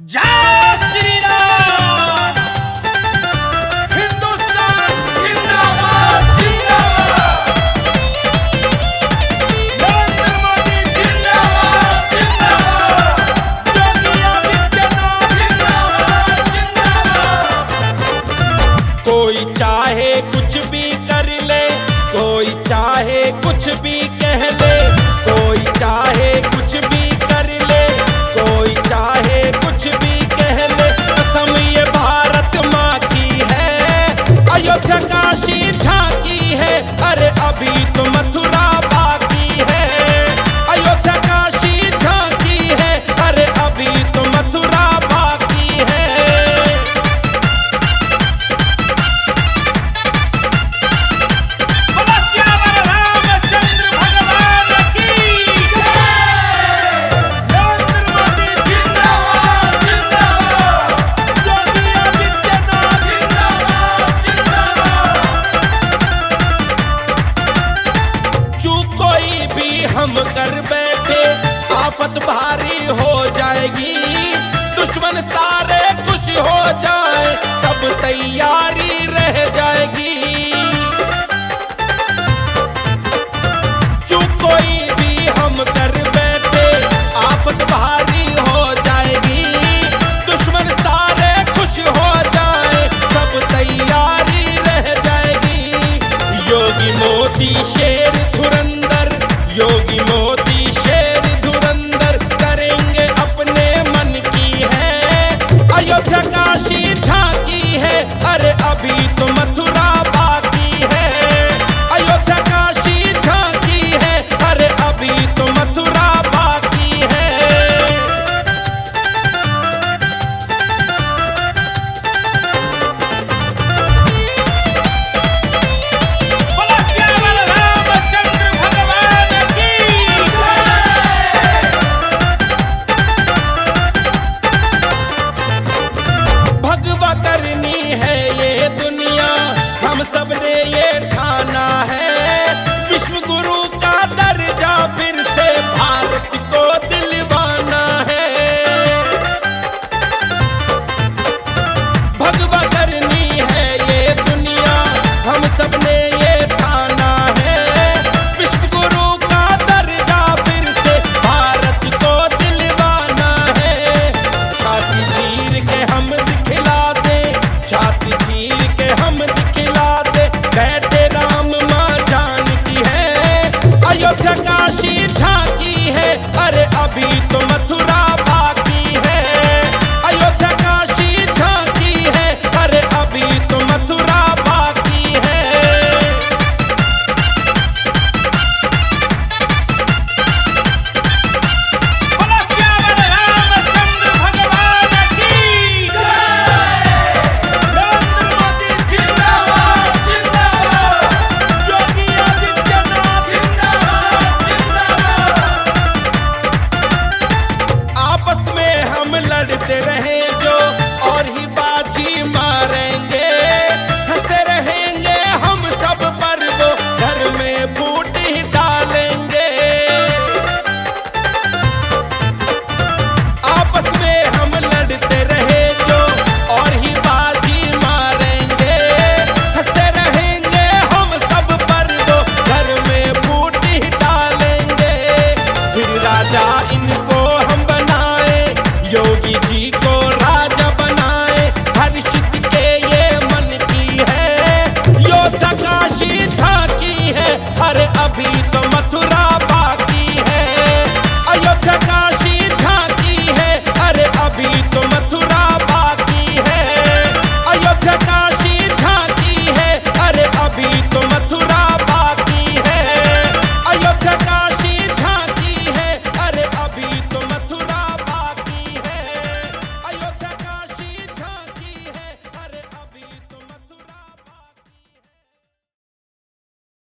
जय श्री राम। हिंदुस्तान जिंदाबाद जिंदाबाद। नरेंद्र मोदी जिंदाबाद जिंदाबाद। योगी आदित्यनाथ जिंदाबाद जिंदाबाद। कोई चाहे कुछ भी कर ले, कोई चाहे कुछ भी कह ले, कोई चाहे कुछ भी कर ले, कोई चाहे कुछ भी कह ले, कसम ये भारत माँ की है, अयोध्या काशी झांकी है, अरे अभी तो मथुरा बाकी है। अयोध्या काशी झांकी है, अरे अभी तो मथुरा बाकी है। हम कर बैठे आफत भारी हो जाएगी, दुश्मन सारे खुश हो जाए, सब तैयारी रह जाएगी। जो कोई भी हम कर बैठे आफत भारी हो जाएगी, दुश्मन सारे खुश हो जाए, सब तैयारी रह जाएगी। योगी मोदी शेर धुरंधर, योगी मोदी शेर धुरंधर, करेंगे अपने मन की है, अयोध्या काशी झांकी है, अरे अभी तो मथुरा बाकी है। अयोध्या काशी झांकी है, अरे अभी तो मथुरा बाकी है। सबने ये ठाना है, विश्व गुरु का दर्जा फिर से भारत को दिलवाना है। भगवा करनी है ये दुनिया, हम सबने ये ठाना है, विश्व गुरु का दर्जा फिर से भारत को दिलवाना है। छाती चीर के हम दिखला दे, छाती चीर के हम दिखला दे, बैठे राम माँ जानकी है, अयोध्या काशी झांकी है, अरे अभी तो मथुरा बाकी है। अयोध्या काशी झांकी है, अरे अभी तो मथुरा बाकी है। लड़ते रहे जो और ही बाजी मारेंगे, हंसते रहेंगे हम सब पर, वो घर में फूट ही डालेंगे। आपस में हम लड़ते रहे जो और ही बाजी मारेंगे, हंसते रहेंगे हम सब पर, वो घर में फूट ही डालेंगे। फिर राजा इनको हम बनाए, योगी जी को राजा बनाए, हर्षित के ये मन की है, योद्धा काशी झांकी है, अरे अभी तो मथुरा बाकी है। अयोध्या काशी